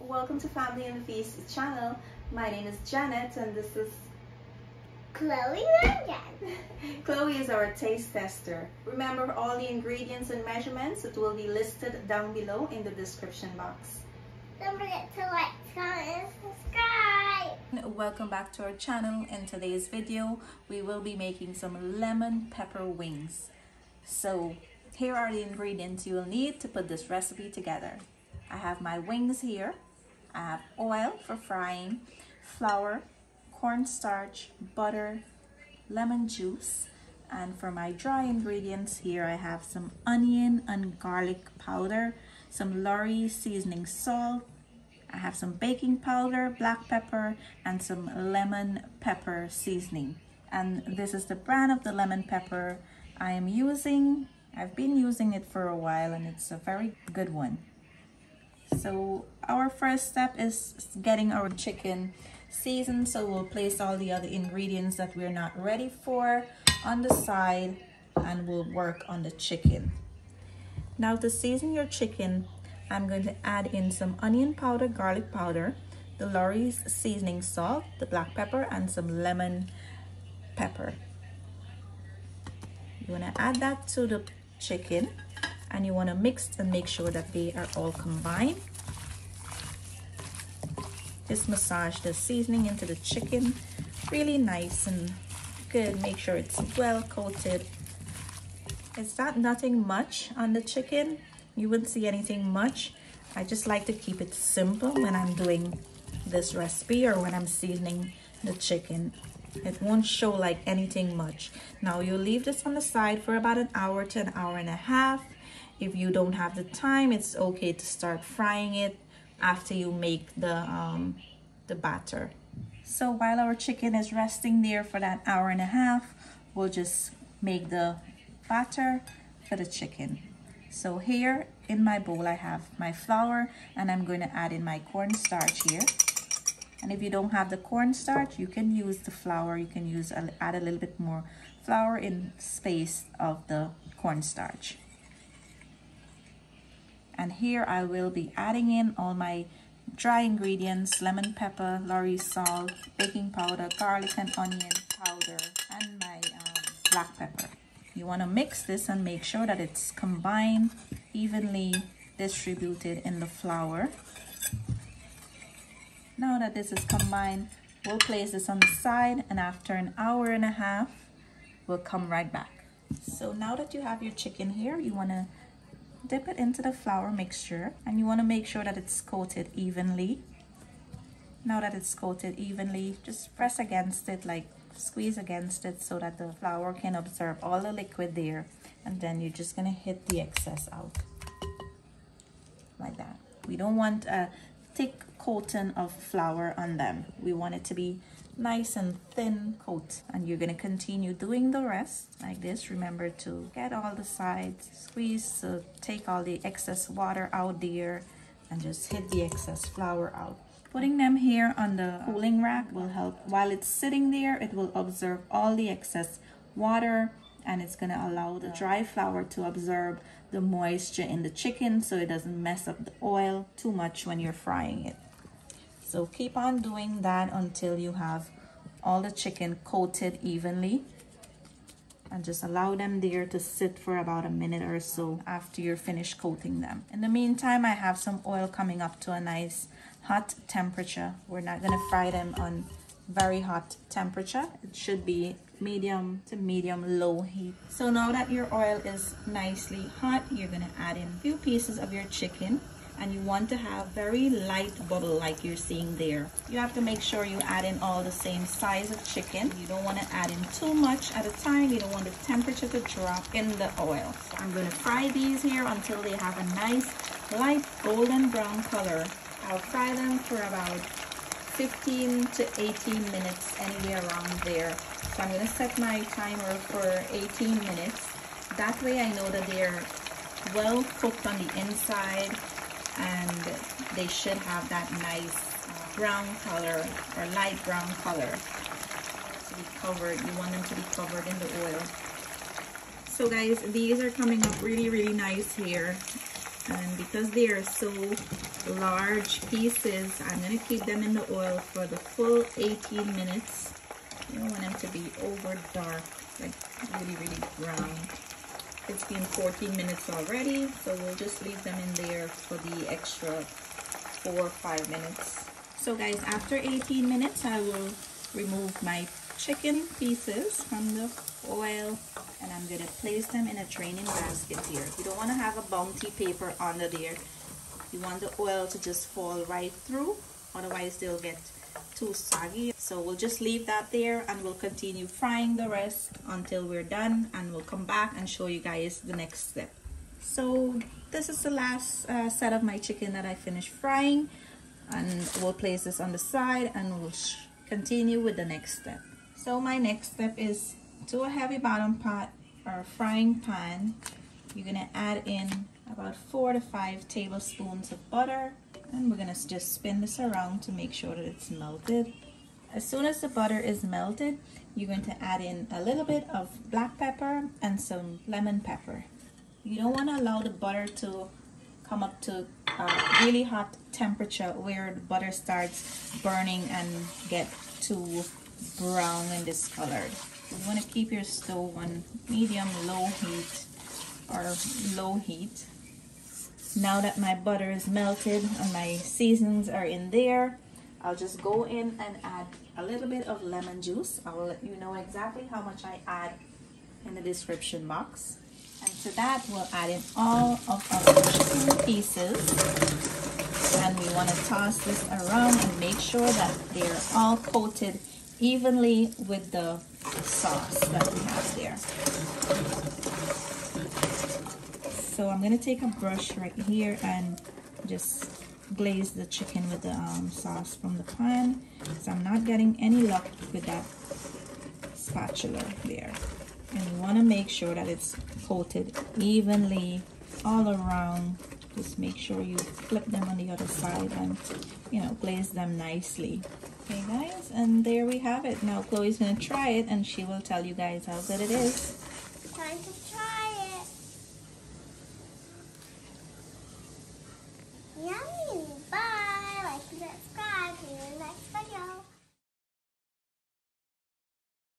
welcome to Family and Feast channel. My name is Janet and this is Chloe and Jen. Chloe is our taste tester. Remember all the ingredients and measurements, it will be listed down below in the description box. Don't forget to like, comment, and subscribe. Welcome back to our channel. In today's video, we will be making some lemon pepper wings. So here are the ingredients you will need to put this recipe together. I have my wings here. I have oil for frying, flour, cornstarch, butter, lemon juice, and for my dry ingredients here I have some onion and garlic powder, some Lawry seasoning salt, I have some baking powder, black pepper, and some lemon pepper seasoning. And this is the brand of the lemon pepper I am using. I've been using it for a while and it's a very good one. So our first step is getting our chicken seasoned. So we'll place all the other ingredients that we're not ready for on the side and we'll work on the chicken. Now to season your chicken, I'm going to add in some onion powder, garlic powder, the Lawry's seasoning salt, the black pepper, and some lemon pepper. You want to add that to the chicken and you want to mix and make sure that they are all combined. Just massage the seasoning into the chicken really nice and good. Make sure it's well coated. It's not nothing much on the chicken. You wouldn't see anything much. I just like to keep it simple when I'm doing this recipe or when I'm seasoning the chicken. It won't show like anything much. Now you leave this on the side for about an hour to an hour and a half. If you don't have the time, it's okay to start frying it after you make the batter. So while our chicken is resting there for that hour and a half, we'll just make the batter for the chicken. So here in my bowl I have my flour and I'm going to add in my cornstarch here. And if you don't have the cornstarch, you can use the flour. You can add a little bit more flour in space of the cornstarch. And here I will be adding in all my dry ingredients: lemon pepper, Lawry salt, baking powder, garlic and onion powder, and my black pepper. You want to mix this and make sure that it's combined, evenly distributed in the flour. Now that this is combined, we'll place this on the side and after an hour and a half, we'll come right back. So now that you have your chicken here, you want to dip it into the flour mixture and you want to make sure that it's coated evenly. Now that it's coated evenly, just press against it, like squeeze against it so that the flour can absorb all the liquid there, and then you're just going to hit the excess out like that. We don't want a thick coating of flour on them. We want it to be nice and thin coat, and you're going to continue doing the rest like this. Remember to get all the sides, squeeze to take all the excess water out there and just hit the excess flour out. Putting them here on the cooling rack will help. While it's sitting there, it will absorb all the excess water and it's going to allow the dry flour to absorb the moisture in the chicken so it doesn't mess up the oil too much when you're frying it. So keep on doing that until you have all the chicken coated evenly, and just allow them there to sit for about a minute or so after you're finished coating them. In the meantime, I have some oil coming up to a nice hot temperature. We're not going to fry them on very hot temperature. It should be medium to medium low heat. So now that your oil is nicely hot, you're going to add in a few pieces of your chicken, and you want to have very light bubble like you're seeing there. You have to make sure you add in all the same size of chicken. You don't want to add in too much at a time. You don't want the temperature to drop in the oil. So I'm going to fry these here until they have a nice light golden brown color. I'll fry them for about 15 to 18 minutes, anywhere around there. So I'm going to set my timer for 18 minutes. That way I know that they're well cooked on the inside and they should have that nice brown color or light brown color to be covered. You want them to be covered in the oil. So guys, these are coming up really nice here, and because they are so large pieces. I'm going to keep them in the oil for the full 18 minutes. You don't want them to be over dark, like really brown. It's been 14 minutes already, so we'll just leave them in there for the extra 4 or 5 minutes. So guys, after 18 minutes, I will remove my chicken pieces from the oil, and I'm going to place them in a draining basket here. You don't want to have a bounty paper under there. You want the oil to just fall right through, otherwise they'll get too soggy. So we'll just leave that there, and we'll continue frying the rest until we're done, and we'll come back and show you guys the next step. So this is the last set of my chicken that I finished frying, and we'll place this on the side, and we'll continue with the next step. So my next step is, to a heavy bottom pot or frying pan, you're gonna add in about 4 to 5 tablespoons of butter, and we're gonna just spin this around to make sure that it's melted. As soon as the butter is melted, you're going to add in a little bit of black pepper and some lemon pepper. You don't want to allow the butter to come up to a really hot temperature where the butter starts burning and get too brown and discolored. You want to keep your stove on medium low heat or low heat. Now that my butter is melted and my seasonings are in there, I'll just go in and add a little bit of lemon juice. I will let you know exactly how much I add in the description box. And to that, we'll add in all of our chicken pieces, and we want to toss this around and make sure that they're all coated evenly with the sauce that we have there. So I'm going to take a brush right here and just glaze the chicken with the sauce from the pan, because I'm not getting any luck with that spatula there. And you want to make sure that it's coated evenly all around. Just make sure you flip them on the other side and, you know, glaze them nicely. Okay guys, and there we have it. Now Chloe's going to try it and she will tell you guys how good it is. Time to